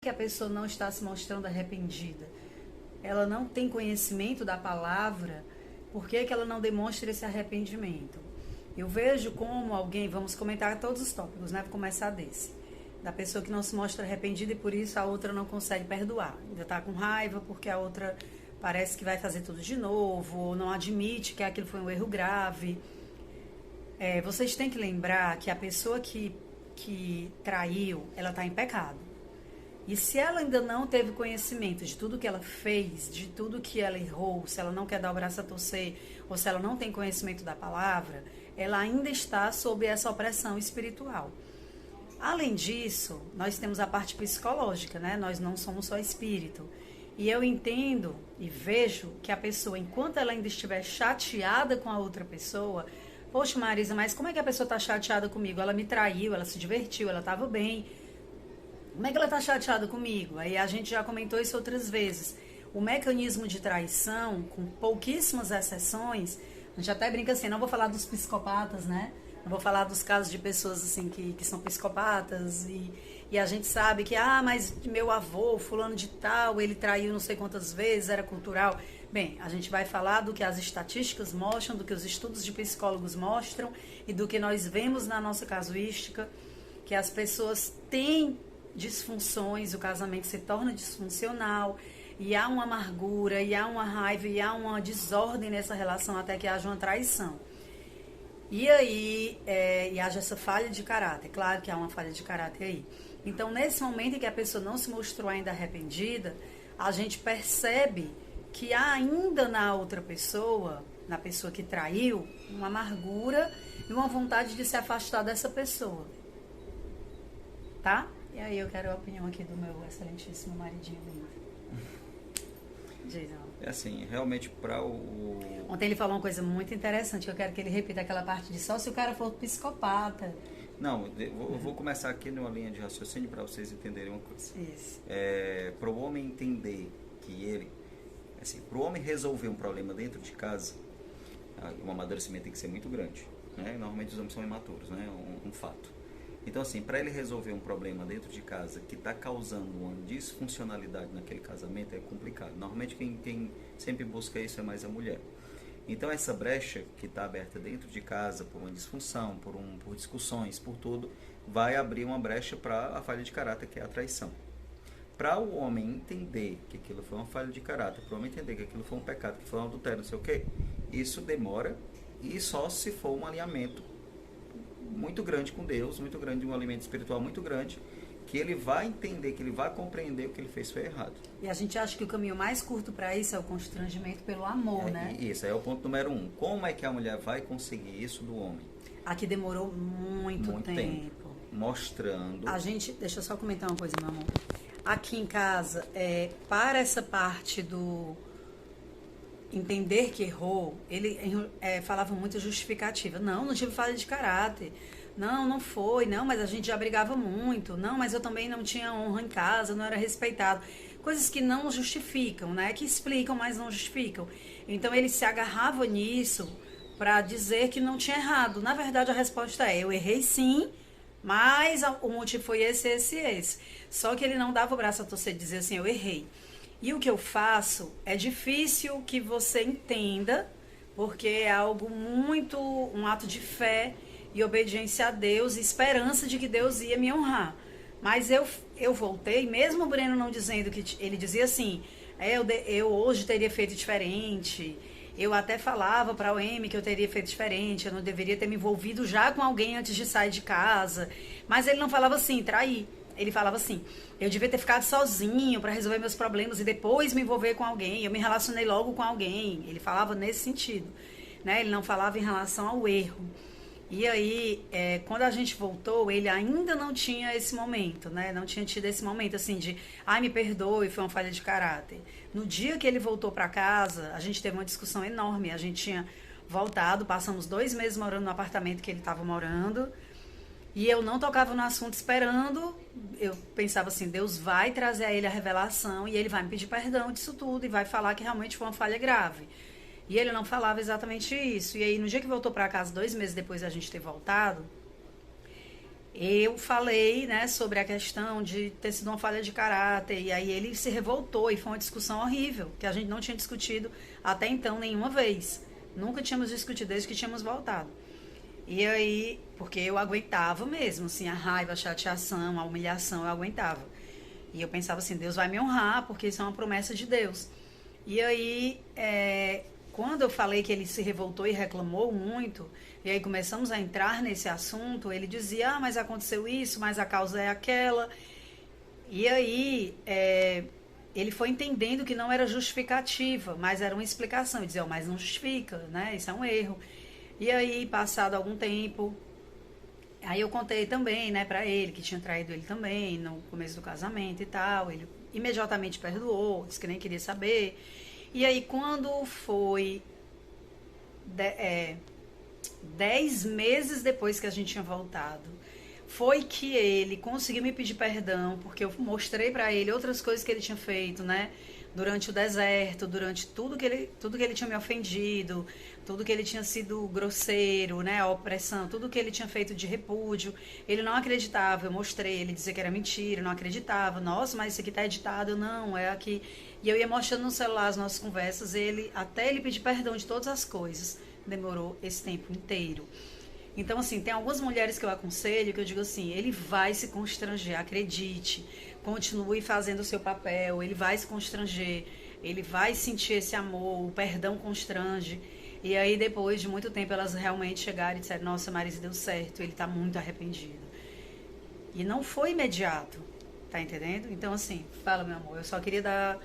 que a pessoa não está se mostrando arrependida? Ela não tem conhecimento da palavra, por que ela não demonstra esse arrependimento? Eu vejo como alguém, vamos comentar todos os tópicos, né? Vou começar desse. Da pessoa que não se mostra arrependida e por isso a outra não consegue perdoar. Ainda está com raiva porque a outra parece que vai fazer tudo de novo, ou não admite que aquilo foi um erro grave. Vocês têm que lembrar que a pessoa que traiu, ela está em pecado. E se ela ainda não teve conhecimento de tudo que ela fez, de tudo que ela errou, se ela não quer dar o braço a torcer, ou se ela não tem conhecimento da palavra, ela ainda está sob essa opressão espiritual. Além disso, nós temos a parte psicológica, né? Nós não somos só espírito. E eu entendo e vejo que a pessoa, enquanto ela ainda estiver chateada com a outra pessoa, poxa, Marisa, mas como é que a pessoa está chateada comigo? Ela me traiu, ela se divertiu, ela estava bem. Como é que ela está chateada comigo? Aí a gente já comentou isso outras vezes. O mecanismo de traição, com pouquíssimas exceções, a gente até brinca assim, não vou falar dos psicopatas, né? Não vou falar dos casos de pessoas assim que são psicopatas e a gente sabe que, mas meu avô, fulano de tal, ele traiu não sei quantas vezes, era cultural. Bem, a gente vai falar do que as estatísticas mostram, do que os estudos de psicólogos mostram e do que nós vemos na nossa casuística, que as pessoas têm disfunções, o casamento se torna disfuncional e há uma amargura, e há uma raiva, e há uma desordem nessa relação até que haja uma traição. E aí, e haja essa falha de caráter. Claro que há uma falha de caráter aí. Então, nesse momento em que a pessoa não se mostrou ainda arrependida, a gente percebe que há ainda na outra pessoa, na pessoa que traiu, uma amargura e uma vontade de se afastar dessa pessoa. Tá? E aí eu quero a opinião aqui do meu excelentíssimo maridinho lindo. Diz, É assim, realmente para Ontem ele falou uma coisa muito interessante, que eu quero que ele repita aquela parte de só se o cara for psicopata. Não, eu vou começar aqui numa linha de raciocínio para vocês entenderem uma coisa. Isso. Para o homem entender que ele... Assim, para o homem resolver um problema dentro de casa, o amadurecimento tem que ser muito grande. Né? Normalmente os homens são imaturos, né? Um fato. Então, assim, para ele resolver um problema dentro de casa que está causando uma disfuncionalidade naquele casamento é complicado. Normalmente quem sempre busca isso é mais a mulher. Então, essa brecha que está aberta dentro de casa por uma disfunção, por discussões, por tudo, vai abrir uma brecha para a falha de caráter, que é a traição. Para o homem entender que aquilo foi uma falha de caráter, para o homem entender que aquilo foi um pecado, que foi um adultério, não sei o quê, isso demora e só se for um alinhamento muito grande com Deus, muito grande, um alimento espiritual muito grande, que ele vai entender, que ele vai compreender o que ele fez foi errado. E a gente acha que o caminho mais curto para isso é o constrangimento pelo amor, né? Isso, é o ponto número 1. Como é que a mulher vai conseguir isso do homem? Aqui demorou muito tempo. Mostrando... Deixa eu só comentar uma coisa, meu amor. Aqui em casa, para essa parte do entender que errou, ele falava muito justificativa. Não tive falha de caráter. Não foi. Não, mas a gente já brigava muito. Não, mas eu também não tinha honra em casa, não era respeitado. Coisas que não justificam, né? Que explicam, mas não justificam. Então ele se agarrava nisso para dizer que não tinha errado. Na verdade, a resposta é: eu errei sim, mas o motivo foi esse. Só que ele não dava o braço a torcer e dizia assim: eu errei. E o que eu faço é difícil que você entenda, porque é algo muito, um ato de fé e obediência a Deus, e esperança de que Deus ia me honrar. Mas eu voltei, mesmo o Breno não dizendo que... Ele dizia assim, eu hoje teria feito diferente, eu até falava para o M que eu teria feito diferente, eu não deveria ter me envolvido já com alguém antes de sair de casa. Mas ele não falava assim, trair. Ele falava assim, eu devia ter ficado sozinho para resolver meus problemas e depois me envolver com alguém, eu me relacionei logo com alguém. Ele falava nesse sentido, né? Ele não falava em relação ao erro. E aí, quando a gente voltou, ele ainda não tinha esse momento, né? Não tinha tido esse momento assim de, me perdoe, foi uma falha de caráter. No dia que ele voltou para casa, a gente teve uma discussão enorme. A gente tinha voltado, passamos 2 meses morando no apartamento que ele estava morando. E eu não tocava no assunto esperando, eu pensava assim, Deus vai trazer a ele a revelação e ele vai me pedir perdão disso tudo e vai falar que realmente foi uma falha grave. E ele não falava exatamente isso. E aí, no dia que voltou para casa, 2 meses depois da gente ter voltado, Eu falei, né, sobre a questão de ter sido uma falha de caráter, e aí ele se revoltou, e foi uma discussão horrível, que a gente não tinha discutido até então nenhuma vez. Nunca tínhamos discutido desde que tínhamos voltado. E aí, porque eu aguentava mesmo, assim, a raiva, a chateação, a humilhação, eu aguentava. E eu pensava assim, Deus vai me honrar, porque isso é uma promessa de Deus. E aí, quando eu falei que ele se revoltou e reclamou muito, e aí começamos a entrar nesse assunto, ele dizia, ah, mas aconteceu isso, mas a causa é aquela. E aí, ele foi entendendo que não era justificativa, mas era uma explicação. Eu dizia, oh, mas não justifica, né? Isso é um erro. E aí, passado algum tempo, aí eu contei também, né, pra ele, que tinha traído ele também, no começo do casamento e tal. Ele imediatamente perdoou, disse que nem queria saber. E aí, quando foi 10 meses depois que a gente tinha voltado, foi que ele conseguiu me pedir perdão, porque eu mostrei pra ele outras coisas que ele tinha feito, né? Durante o deserto, durante tudo que ele tinha me ofendido, tudo que ele tinha sido grosseiro, né? A opressão, tudo que ele tinha feito de repúdio. Ele não acreditava, eu mostrei, ele dizia que era mentira, não acreditava. Nossa, mas isso aqui tá editado, não, é aqui. E eu ia mostrando no celular as nossas conversas, até ele pedir perdão de todas as coisas. Demorou esse tempo inteiro. Então, assim, tem algumas mulheres que eu aconselho que eu digo assim, ele vai se constranger, acredite, continue fazendo o seu papel, ele vai se constranger, ele vai sentir esse amor, o perdão constrange. E aí, depois de muito tempo, elas realmente chegaram e disseram, nossa, Marisa, deu certo, ele tá muito arrependido. E não foi imediato, tá entendendo? Então, assim, fala, meu amor, eu só queria dar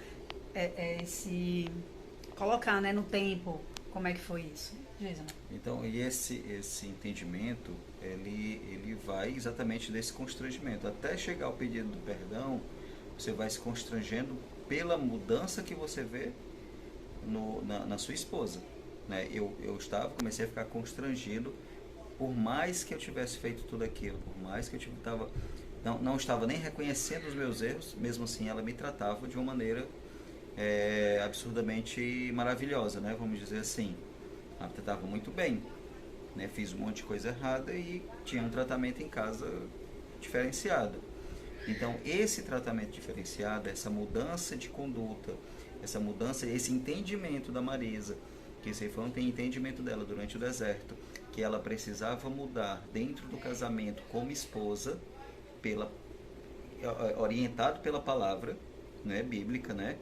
colocar, né, no tempo, como é que foi isso. Jason. Então, e esse entendimento, ele vai exatamente desse constrangimento. Até chegar ao pedido do perdão, você vai se constrangendo pela mudança que você vê na sua esposa. Né? Eu comecei a ficar constrangido, por mais que eu tivesse feito tudo aquilo, por mais que eu não estava nem reconhecendo os meus erros, mesmo assim ela me tratava de uma maneira absurdamente maravilhosa, né? Vamos dizer assim. Ela me tratava muito bem, né? Fiz um monte de coisa errada e tinha um tratamento em casa diferenciado. Então, esse tratamento diferenciado, essa mudança de conduta, esse entendimento da Marisa, que esse foi um entendimento dela durante o deserto, que ela precisava mudar dentro do casamento como esposa, orientado pela palavra, né, bíblica, né?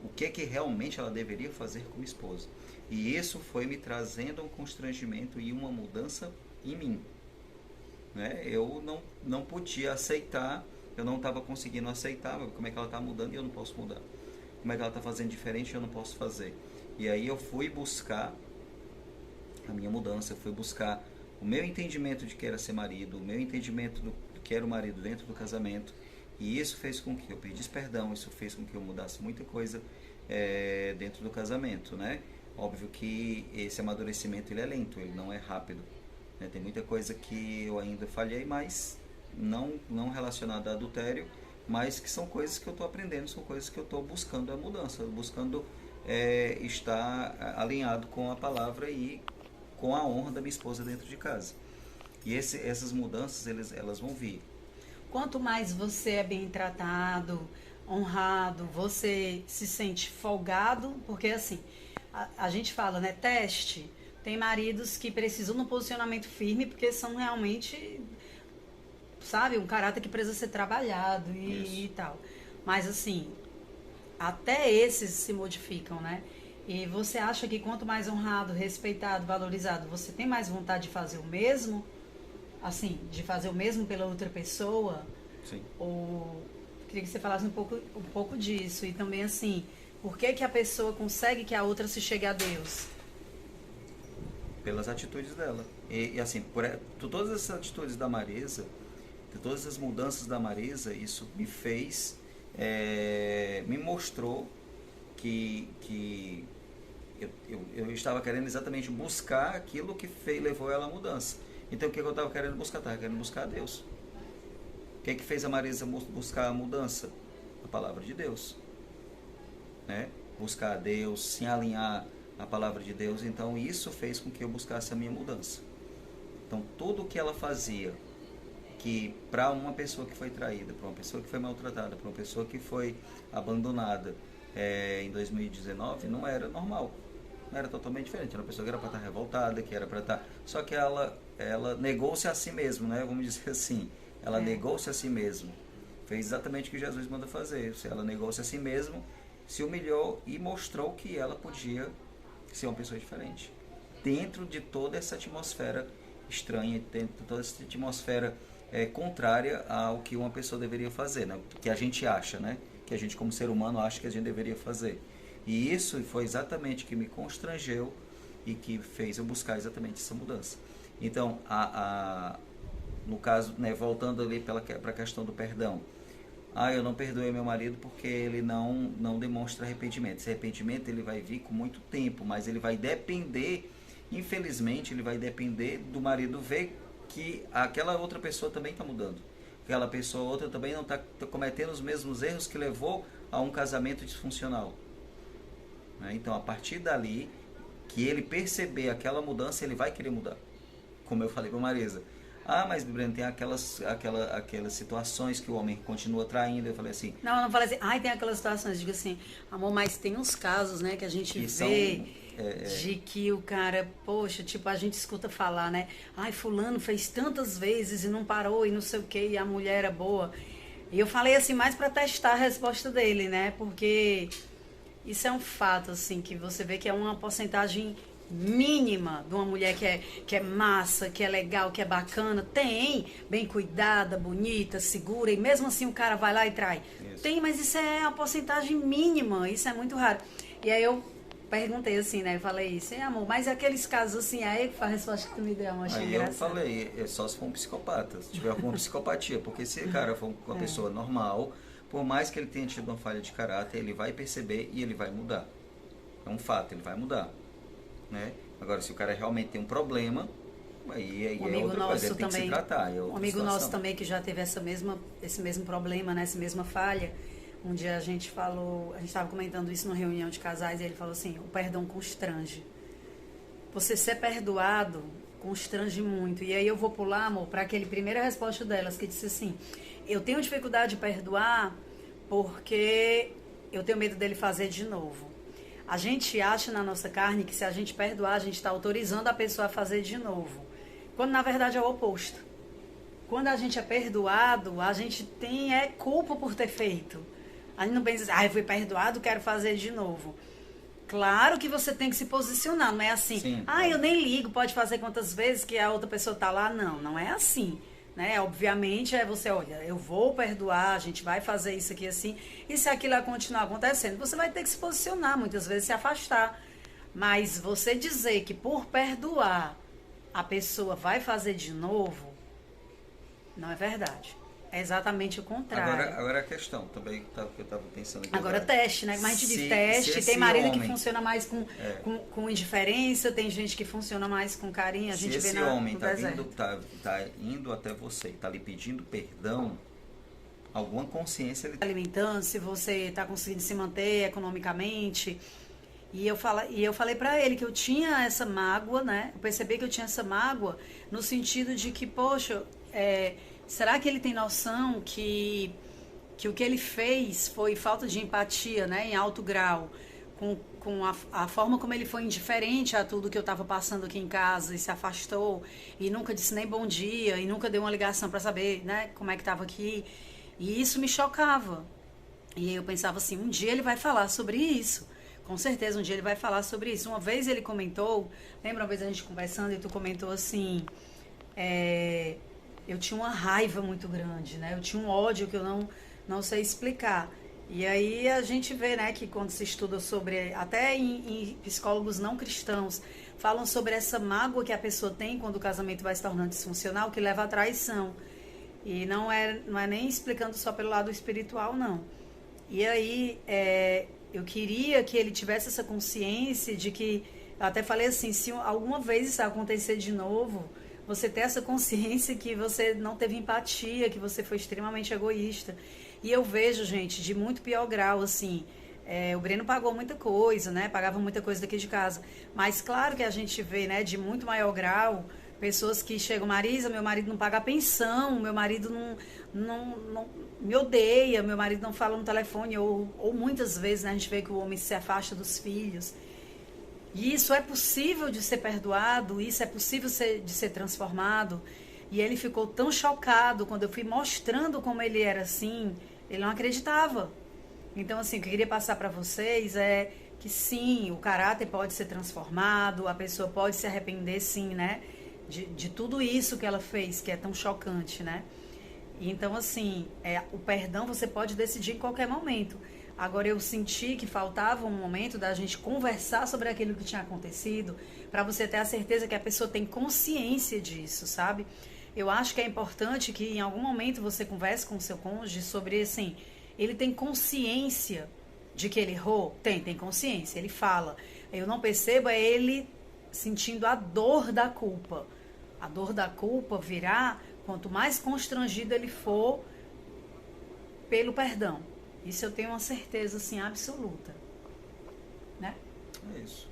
O que realmente ela deveria fazer como esposa. E isso foi me trazendo um constrangimento e uma mudança em mim. Né? Eu não podia aceitar, eu não estava conseguindo aceitar como é que ela está mudando e eu não posso mudar. Como é que ela está fazendo diferente e eu não posso fazer. E aí eu fui buscar a minha mudança, eu fui buscar o meu entendimento de que era ser marido, o meu entendimento do que era o marido dentro do casamento. E isso fez com que eu pedisse perdão, isso fez com que eu mudasse muita coisa dentro do casamento, né? Óbvio que esse amadurecimento ele é lento, ele não é rápido. Né? Tem muita coisa que eu ainda falhei, mas não relacionada a adultério, mas que são coisas que eu estou aprendendo, são coisas que eu estou buscando a mudança, buscando estar alinhado com a palavra e com a honra da minha esposa dentro de casa. E essas mudanças elas vão vir. Quanto mais você é bem tratado, honrado, você se sente folgado, porque assim, a gente fala, né, teste, tem maridos que precisam de um posicionamento firme porque são realmente, sabe, um caráter que precisa ser trabalhado e tal. Mas assim, até esses se modificam, né? E você acha que quanto mais honrado, respeitado, valorizado, você tem mais vontade de fazer o mesmo? Assim, de fazer o mesmo pela outra pessoa? Sim. Ou queria que você falasse um pouco disso. E também assim, por que a pessoa consegue que a outra se chegue a Deus? Pelas atitudes dela. E assim, por todas essas atitudes da Marisa, de todas as mudanças da Marisa, isso me fez, me mostrou que eu estava querendo exatamente buscar aquilo que levou ela à mudança. Então o que eu estava querendo buscar? Estava querendo buscar a Deus. O que fez a Marisa buscar a mudança? A palavra de Deus. Né? Buscar a Deus, se alinhar à palavra de Deus. Então isso fez com que eu buscasse a minha mudança. Então, tudo que ela fazia, que para uma pessoa que foi traída, para uma pessoa que foi maltratada, para uma pessoa que foi abandonada em 2019, não era normal. Era totalmente diferente. Era uma pessoa que era para estar revoltada, que era para estar... Só que ela negou-se a si mesma, né? Vamos dizer assim. Ela negou-se a si mesma. Fez exatamente o que Jesus manda fazer. Ela negou-se a si mesma, se humilhou e mostrou que ela podia ser uma pessoa diferente. Dentro de toda essa atmosfera estranha, dentro de toda essa atmosfera contrária ao que uma pessoa deveria fazer, né? Que a gente acha, né? Que a gente como ser humano acha que a gente deveria fazer. E isso foi exatamente o que me constrangeu e que fez eu buscar exatamente essa mudança. Então, no caso, né, voltando ali para a questão do perdão. Eu não perdoei meu marido porque ele não demonstra arrependimento. Esse arrependimento ele vai vir com muito tempo, mas ele vai depender, infelizmente, ele vai depender do marido ver que aquela outra pessoa também está mudando. Aquela pessoa outra também não está cometendo os mesmos erros que levou a um casamento disfuncional. Então, a partir dali, que ele perceber aquela mudança, ele vai querer mudar. Como eu falei para a Marisa. Mas, Breno, tem aquelas situações que o homem continua traindo. Eu falei assim... Não, eu não falei assim, tem aquelas situações. Eu digo assim, amor, mas tem uns casos, né, que a gente vê de que o cara, poxa, tipo, a gente escuta falar, né? Fulano fez tantas vezes e não parou e não sei o quê, e a mulher era boa. E eu falei assim, mais para testar a resposta dele, né? Porque... isso é um fato, assim, que você vê que é uma porcentagem mínima de uma mulher que é massa, que é legal, que é bacana. Tem, bem cuidada, bonita, segura, e mesmo assim o cara vai lá e trai. Isso. Tem, mas isso é uma porcentagem mínima, isso é muito raro. E aí eu perguntei assim, né, eu falei isso, amor, mas aqueles casos assim, aí a resposta que tu me deu, eu achei engraçado. Eu falei, só se for um psicopata, se tiver alguma psicopatia, porque se o cara for uma pessoa normal... por mais que ele tenha tido uma falha de caráter, ele vai perceber e ele vai mudar. É um fato, ele vai mudar. Né? Agora, se o cara realmente tem um problema, aí é outra coisa, ele tem que se tratar. Um amigo nosso também que já teve esse mesmo problema, né? Essa mesma falha. Um dia a gente estava comentando isso numa reunião de casais e ele falou assim, o perdão constrange. Você ser perdoado constrange muito. E aí eu vou pular, amor, para aquele primeira resposta delas, que disse assim... eu tenho dificuldade de perdoar porque eu tenho medo dele fazer de novo. A gente acha na nossa carne que se a gente perdoar, a gente está autorizando a pessoa a fazer de novo. Quando na verdade é o oposto. Quando a gente é perdoado, a gente tem culpa por ter feito. A gente não pensa assim, eu fui perdoado, quero fazer de novo. Claro que você tem que se posicionar, não é assim, sim, eu nem ligo, pode fazer quantas vezes que a outra pessoa está lá. Não é assim. Né? Obviamente você, olha, eu vou perdoar, a gente vai fazer isso aqui assim, e se aquilo continuar acontecendo, você vai ter que se posicionar, muitas vezes se afastar. Mas você dizer que por perdoar a pessoa vai fazer de novo, não é verdade. É exatamente o contrário. Agora a questão também que eu estava pensando aqui. Agora teste, né? Como a gente diz, teste. Tem marido que funciona mais com indiferença, tem gente que funciona mais com carinho. A gente vê esse homem tá indo até você, está lhe pedindo perdão, alguma consciência ele... alimentando, se você está conseguindo se manter economicamente. E eu falei para ele que eu tinha essa mágoa, né? Eu percebi que eu tinha essa mágoa no sentido de que, poxa, será que ele tem noção que o que ele fez foi falta de empatia, né, em alto grau, com a forma como ele foi indiferente a tudo que eu estava passando aqui em casa e se afastou e nunca disse nem bom dia e nunca deu uma ligação para saber, né, como é que estava aqui. E isso me chocava. E eu pensava assim, um dia ele vai falar sobre isso. Com certeza, um dia ele vai falar sobre isso. Uma vez ele comentou, lembra uma vez a gente conversando e tu comentou assim, eu tinha uma raiva muito grande, né? Eu tinha um ódio que eu não sei explicar. E aí a gente vê, né, que quando se estuda sobre, até em psicólogos não cristãos, falam sobre essa mágoa que a pessoa tem quando o casamento vai se tornando disfuncional, que leva à traição. E não é nem explicando só pelo lado espiritual, não. E aí, eu queria que ele tivesse essa consciência de que, eu até falei assim, se alguma vez isso acontecer de novo, você ter essa consciência que você não teve empatia, que você foi extremamente egoísta. E eu vejo, gente, de muito pior grau, assim, o Breno pagou muita coisa, né? Pagava muita coisa daqui de casa. Mas claro que a gente vê, né, de muito maior grau, Pessoas que chegam, Marisa, meu marido não paga a pensão, meu marido não me odeia, meu marido não fala no telefone, ou muitas vezes, né, a gente vê que o homem se afasta dos filhos. E isso é possível de ser perdoado, isso é possível de ser transformado. E ele ficou tão chocado quando eu fui mostrando como ele era assim, ele não acreditava. Então, assim, o que eu queria passar para vocês é que sim, o caráter pode ser transformado, a pessoa pode se arrepender, sim, né? De tudo isso que ela fez, que é tão chocante, né? Então, assim, o perdão você pode decidir em qualquer momento. Agora, eu senti que faltava um momento da gente conversar sobre aquilo que tinha acontecido, para você ter a certeza que a pessoa tem consciência disso, sabe? Eu acho que é importante que em algum momento você converse com o seu cônjuge sobre, assim, ele tem consciência de que ele errou? Tem consciência, ele fala. Eu não percebo ele sentindo a dor da culpa. A dor da culpa virá quanto mais constrangido ele for pelo perdão. Isso eu tenho uma certeza, assim, absoluta. Né? É isso.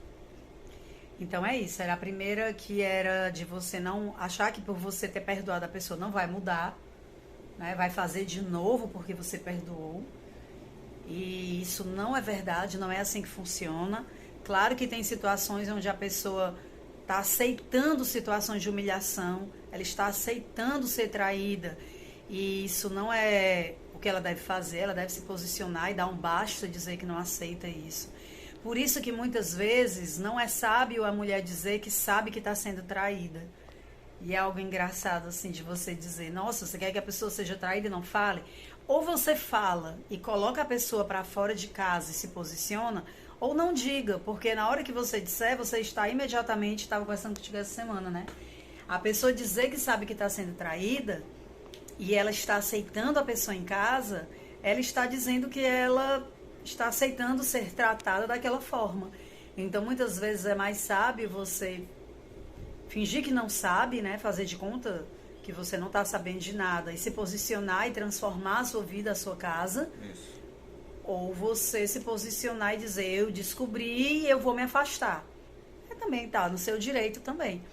Então é isso. Era a primeira, que era de você não achar que por você ter perdoado a pessoa não vai mudar, né? Vai fazer de novo porque você perdoou. E isso não é verdade, não é assim que funciona. Claro que tem situações onde a pessoa está aceitando situações de humilhação, ela está aceitando ser traída, e isso não é o que ela deve fazer. Ela deve se posicionar e dar um basta e dizer que não aceita isso. Por isso que muitas vezes não é sábio a mulher dizer que sabe que está sendo traída. E é algo engraçado, assim, de você dizer, nossa, você quer que a pessoa seja traída e não fale? Ou você fala e coloca a pessoa para fora de casa e se posiciona, ou não diga, porque na hora que você disser, você está imediatamente, estava conversando contigo essa semana, né? A pessoa dizer que sabe que está sendo traída e ela está aceitando a pessoa em casa, ela está dizendo que ela está aceitando ser tratada daquela forma. Então, muitas vezes é mais sábio você fingir que não sabe, né? Fazer de conta que você não está sabendo de nada e se posicionar e transformar a sua vida, a sua casa. Isso. Ou você se posicionar e dizer, eu descobri e eu vou me afastar. Também está no seu direito também.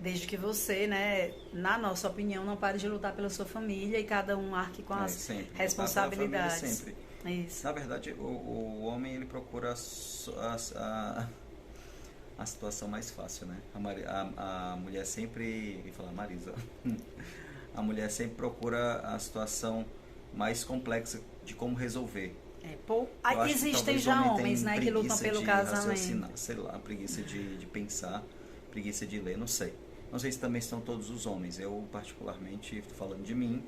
Desde que você, né, na nossa opinião, não pare de lutar pela sua família e cada um arque com as sempre. responsabilidades. Sempre. Isso. Na verdade, o homem, ele procura a situação mais fácil, né? A mulher sempre, vou falar Marisa, a mulher sempre procura a situação mais complexa de como resolver. Existem já homens, né, que lutam pelo casamento. Sei lá, preguiça de pensar, preguiça de ler, não sei. Não sei se também estão todos os homens. Eu, particularmente, estou falando de mim.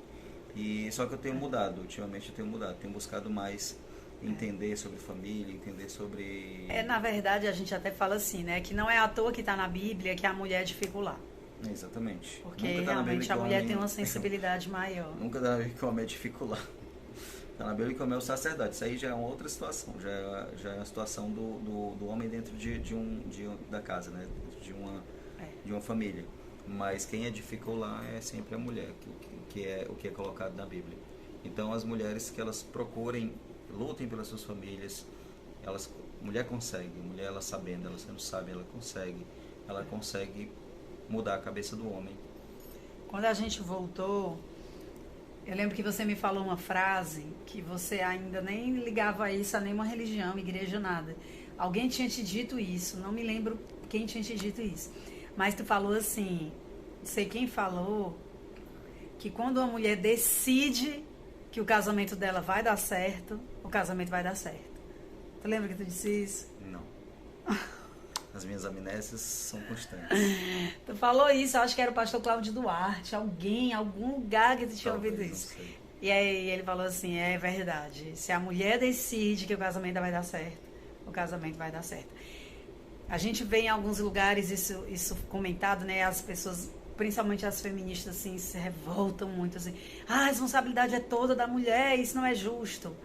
Só que eu tenho mudado, ultimamente eu tenho mudado. Tenho buscado mais entender sobre família, entender sobre... Na verdade, a gente até fala assim, né, que não é à toa que está na Bíblia que a mulher é dificular. Exatamente. Porque realmente a mulher tem uma sensibilidade maior. Nunca dá na Bíblia que o homem é dificular. Está na Bíblia que o homem é o sacerdote. Isso aí já é uma outra situação. Já é a situação do homem dentro da casa, né? De uma família. Mas quem edificou é sempre a mulher, que é o que é colocado na Bíblia. Então as mulheres que elas procurem, lutem pelas suas famílias, mulher consegue, mulher ela sabendo, ela sendo sábia, ela consegue mudar a cabeça do homem. Quando a gente voltou, eu lembro que você me falou uma frase que você ainda nem ligava isso a nenhuma religião, igreja, nada. Alguém tinha te dito isso, não me lembro quem tinha te dito isso. Mas tu falou assim, não sei quem falou, que quando uma mulher decide que o casamento dela vai dar certo, o casamento vai dar certo. Tu lembra que tu disse isso? Não. As minhas amnésias são constantes. Tu falou isso, eu acho que era o pastor Cláudio Duarte, algum lugar que tu tinha ouvido isso. E aí ele falou assim, é verdade, se a mulher decide que o casamento vai dar certo, o casamento vai dar certo. A gente vê em alguns lugares isso comentado, né? As pessoas, principalmente as feministas, assim, se revoltam muito, assim. A responsabilidade é toda da mulher, isso não é justo.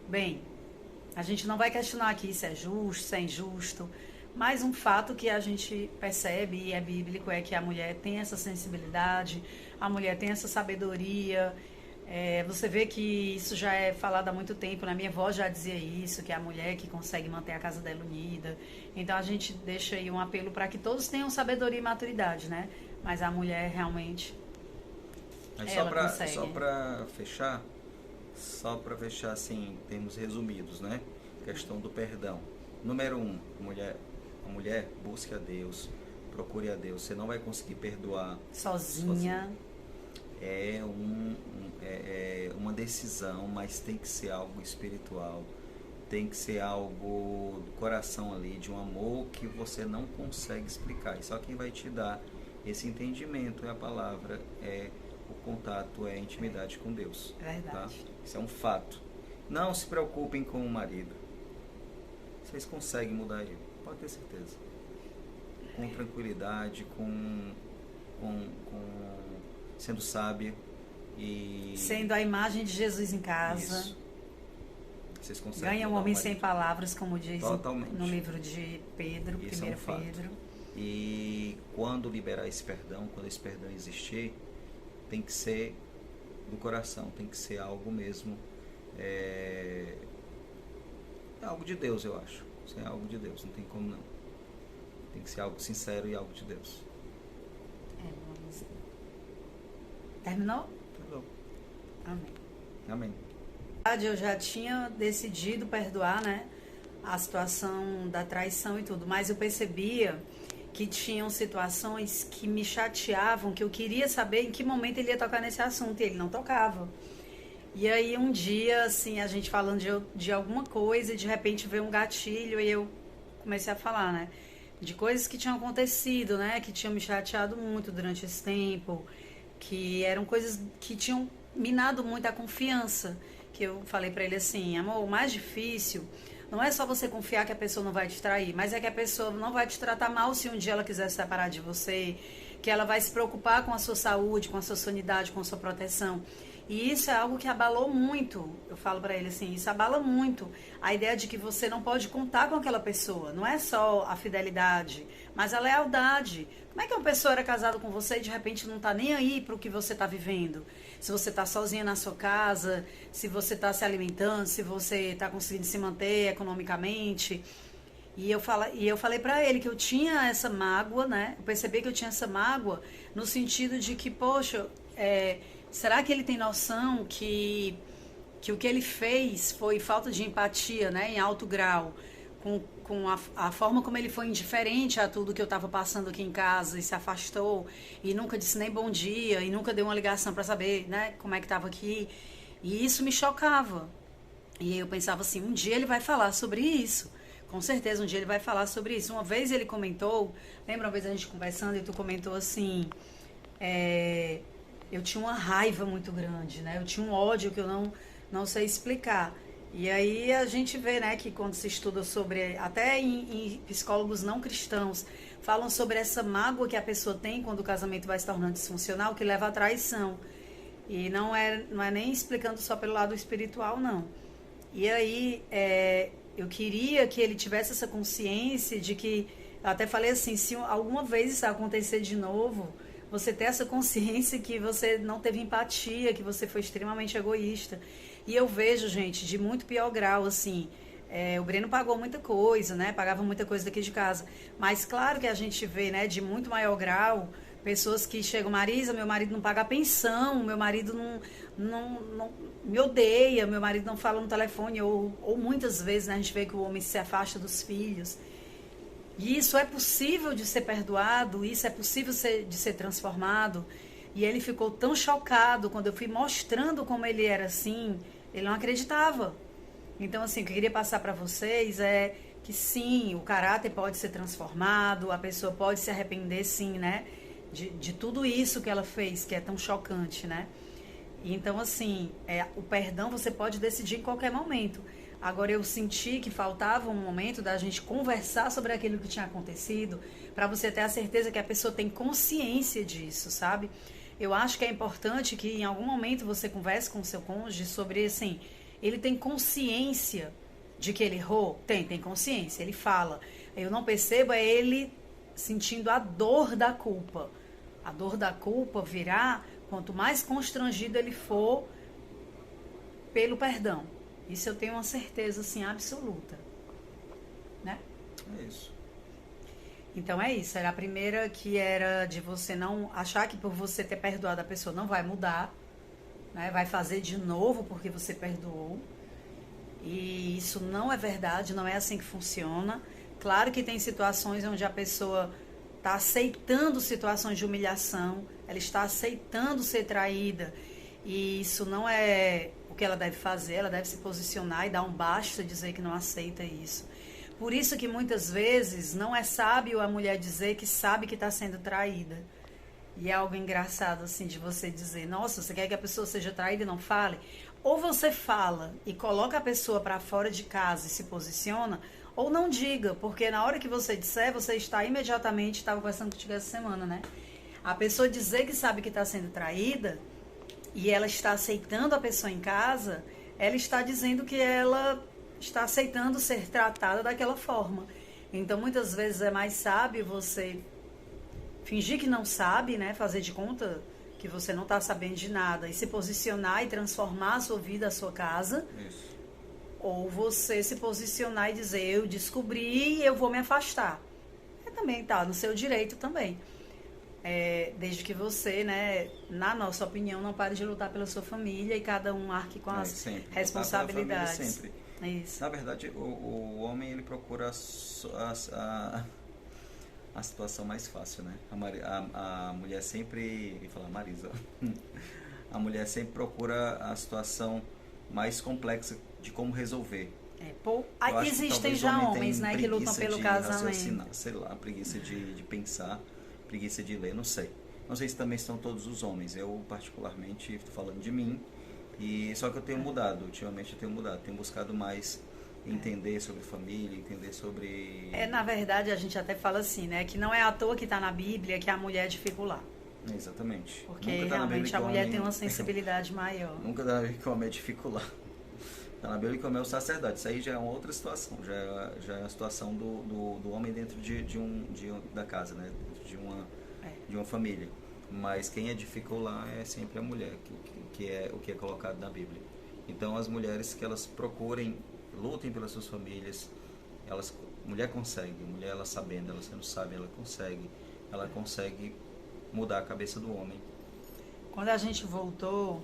Bem, a gente não vai questionar aqui se é justo, se é injusto, mas um fato que a gente percebe, e é bíblico, é que a mulher tem essa sensibilidade, a mulher tem essa sabedoria, Você vê que isso já é falado há muito tempo, né? Minha avó já dizia isso, que é a mulher que consegue manter a casa dela unida. Então a gente deixa aí um apelo para que todos tenham sabedoria e maturidade, né? Mas a mulher realmente, Mas ela consegue. só para fechar assim, em termos resumidos, né? Questão do perdão. Número 1, a mulher busque a Deus, procure a Deus. Você não vai conseguir perdoar Sozinha. É uma decisão, mas tem que ser algo espiritual, tem que ser algo do coração ali, de um amor que você não consegue explicar. E só quem vai te dar esse entendimento é a palavra, é o contato, é a intimidade com Deus. É verdade. Tá? Isso é um fato. Não se preocupem com o marido. Vocês conseguem mudar ele, pode ter certeza. Com tranquilidade, sendo sábia e sendo a imagem de Jesus em casa. Isso. Vocês conseguem. Ganha um homem sem palavras, como diz totalmente no livro de Pedro, 1 Pedro. E quando liberar esse perdão, quando esse perdão existir, tem que ser do coração, tem que ser algo mesmo, é algo de Deus, eu acho. Isso é algo de Deus, não tem como não. Tem que ser algo sincero e algo de Deus. Terminou? Terminou. Amém. Amém. Eu já tinha decidido perdoar, né, a situação da traição e tudo, mas eu percebia que tinham situações que me chateavam, que eu queria saber em que momento ele ia tocar nesse assunto, e ele não tocava. E aí um dia, assim, a gente falando de alguma coisa, e de repente veio um gatilho e eu comecei a falar, né, de coisas que tinham acontecido, né, que tinham me chateado muito durante esse tempo, que eram coisas que tinham minado muito a confiança. Que eu falei pra ele assim: amor, o mais difícil não é só você confiar que a pessoa não vai te trair, mas é que a pessoa não vai te tratar mal se um dia ela quiser se separar de você, que ela vai se preocupar com a sua saúde, com a sua sanidade, com a sua proteção. E isso é algo que abalou muito. Eu falo pra ele assim, isso abala muito a ideia de que você não pode contar com aquela pessoa. Não é só a fidelidade, mas a lealdade. Como é que uma pessoa era casada com você e de repente não tá nem aí pro que você tá vivendo? Se você tá sozinha na sua casa, se você tá se alimentando, se você tá conseguindo se manter economicamente. E eu falei pra ele que eu tinha essa mágoa, né? Eu percebi que eu tinha essa mágoa no sentido de que, poxa, será que ele tem noção que o que ele fez foi falta de empatia, né? Em alto grau, com a forma como ele foi indiferente a tudo que eu estava passando aqui em casa e se afastou e nunca disse nem bom dia e nunca deu uma ligação para saber, né, como é que estava aqui. E isso me chocava. E eu pensava assim, um dia ele vai falar sobre isso. Com certeza, um dia ele vai falar sobre isso. Uma vez ele comentou, lembra uma vez a gente conversando e tu comentou assim, eu tinha uma raiva muito grande, né? Eu tinha um ódio que eu não sei explicar. E aí a gente vê, né, que quando se estuda sobre, até em psicólogos não cristãos, falam sobre essa mágoa que a pessoa tem quando o casamento vai se tornando disfuncional, que leva à traição. E não é nem explicando só pelo lado espiritual, não. E aí eu queria que ele tivesse essa consciência de que, eu até falei assim, se alguma vez isso acontecer de novo, você ter essa consciência que você não teve empatia, que você foi extremamente egoísta. E eu vejo, gente, de muito pior grau, assim, o Breno pagou muita coisa, né, pagava muita coisa daqui de casa, mas claro que a gente vê, né, de muito maior grau, pessoas que chegam, Marisa, meu marido não paga pensão, meu marido não me odeia, meu marido não fala no telefone, ou muitas vezes, né, a gente vê que o homem se afasta dos filhos. E isso é possível de ser perdoado, isso é possível de ser transformado. E ele ficou tão chocado quando eu fui mostrando como ele era assim, ele não acreditava. Então, assim, o que eu queria passar para vocês é que sim, o caráter pode ser transformado, a pessoa pode se arrepender, sim, né? De tudo isso que ela fez, que é tão chocante, né? E então, assim, o perdão você pode decidir em qualquer momento. Agora, eu senti que faltava um momento da gente conversar sobre aquilo que tinha acontecido, para você ter a certeza que a pessoa tem consciência disso, sabe? Eu acho que é importante que em algum momento você converse com o seu cônjuge sobre, assim, ele tem consciência de que ele errou? Tem consciência, ele fala. Eu não percebo ele sentindo a dor da culpa. A dor da culpa virá quanto mais constrangido ele for pelo perdão. Isso eu tenho uma certeza, assim, absoluta. Né? É isso. Então é isso. Era a primeira, que era de você não achar que por você ter perdoado a pessoa não vai mudar, né? Vai fazer de novo porque você perdoou. E isso não é verdade, não é assim que funciona. Claro que tem situações onde a pessoa está aceitando situações de humilhação, ela está aceitando ser traída, e isso não é o que ela deve fazer. Ela deve se posicionar e dar um basta, dizer que não aceita isso. Por isso que muitas vezes não é sábio a mulher dizer que sabe que está sendo traída. E é algo engraçado, assim, de você dizer, nossa, você quer que a pessoa seja traída e não fale? Ou você fala e coloca a pessoa para fora de casa e se posiciona, ou não diga, porque na hora que você disser, você está imediatamente, estava conversando contigo essa semana, né? A pessoa dizer que sabe que está sendo traída e ela está aceitando a pessoa em casa, ela está dizendo que ela está aceitando ser tratada daquela forma. Então, muitas vezes é mais sábio você fingir que não sabe, né? Fazer de conta que você não está sabendo de nada e se posicionar e transformar a sua vida, a sua casa. Isso. Ou você se posicionar e dizer, eu descobri e eu vou me afastar. Também tá no seu direito também. Desde que você, né, na nossa opinião, não pare de lutar pela sua família e cada um arque com as sempre. responsabilidades. Sempre. Isso. Na verdade, o homem, ele procura a situação mais fácil, né? A mulher sempre... Eu ia falar Marisa. A mulher sempre procura a situação mais complexa de como resolver. Existem já homens, né, que lutam pelo casamento. Sei lá, preguiça de pensar, preguiça de ler, não sei. Não sei se também estão todos os homens. Eu, particularmente, estou falando de mim. Só que eu tenho mudado, ultimamente eu tenho mudado. Tenho buscado mais entender sobre família, entender sobre... Na verdade, a gente até fala assim, né, que não é à toa que está na Bíblia que a mulher é dificular. Exatamente. Porque realmente a mulher tem uma sensibilidade maior. Nunca dá na Bíblia que o homem é dificular. Está na Bíblia que o homem é o sacerdote. Isso aí já é uma outra situação. Já é a situação do homem dentro da casa, né? Dentro de uma família. Mas quem é dificular é sempre a mulher, que é o que é colocado na Bíblia. Então, as mulheres que elas procurem, lutem pelas suas famílias, mulher consegue, mulher ela sabendo, ela sendo sábia, ela consegue mudar a cabeça do homem. Quando a gente voltou,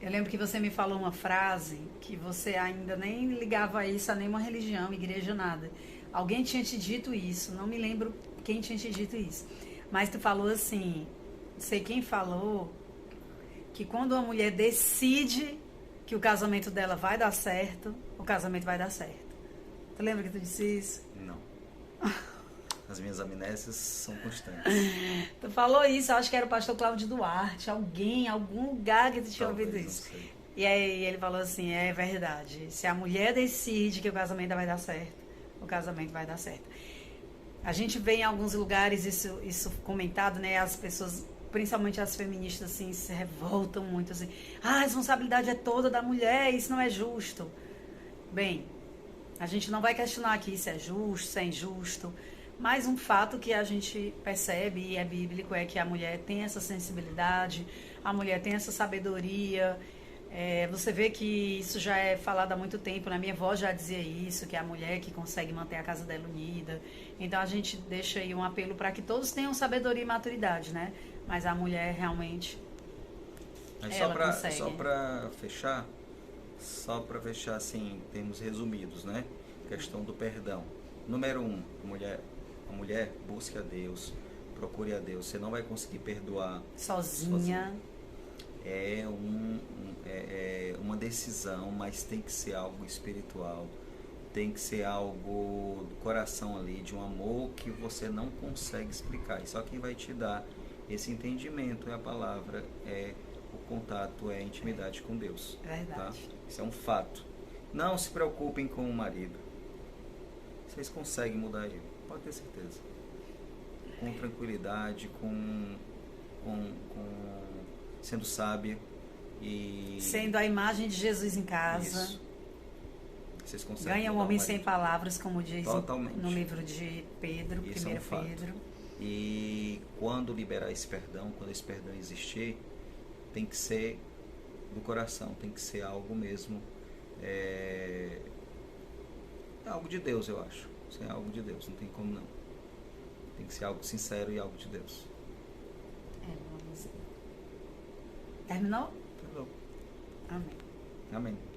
eu lembro que você me falou uma frase que você ainda nem ligava isso a nenhuma religião, igreja, nada. Alguém tinha te dito isso, não me lembro quem tinha te dito isso. Mas tu falou assim, não sei quem falou, que quando uma mulher decide que o casamento dela vai dar certo, o casamento vai dar certo. Tu lembra que tu disse isso? Não. As minhas amnésias são constantes. Tu falou isso, eu acho que era o pastor Cláudio Duarte, algum lugar que tu tinha ouvido isso. E aí ele falou assim, é verdade, se a mulher decide que o casamento vai dar certo, o casamento vai dar certo. A gente vê em alguns lugares isso comentado, né, as pessoas, principalmente as feministas, assim, se revoltam muito, assim, a responsabilidade é toda da mulher, isso não é justo. Bem, a gente não vai questionar aqui se é justo, se é injusto, mas um fato que a gente percebe e é bíblico é que a mulher tem essa sensibilidade, a mulher tem essa sabedoria. Você vê que isso já é falado há muito tempo, né? Minha avó já dizia isso, que é a mulher que consegue manter a casa dela unida. Então a gente deixa aí um apelo para que todos tenham sabedoria e maturidade, né? Mas a mulher realmente, ela consegue. Só para fechar assim, em termos resumidos, né? Questão do perdão. Número 1, a mulher busque a Deus, procure a Deus. Você não vai conseguir perdoar sozinha. É uma decisão, mas tem que ser algo espiritual, tem que ser algo do coração ali, de um amor que você não consegue explicar. E só quem vai te dar esse entendimento é a palavra, é o contato, é a intimidade com Deus. Verdade. Tá? Isso é um fato. Não se preocupem com o marido. Vocês conseguem mudar ele, pode ter certeza. Com tranquilidade, sendo sábia e... sendo a imagem de Jesus em casa. Isso. Vocês conseguem. Ganha um homem sem palavras, como diz totalmente no livro de Pedro, isso 1 é um fato. Pedro. E quando liberar esse perdão, quando esse perdão existir, tem que ser do coração, tem que ser algo mesmo, é algo de Deus, eu acho. Isso é algo de Deus, não tem como não. Tem que ser algo sincero e algo de Deus. Vamos. Terminou? Tá bom. Amém. Amém.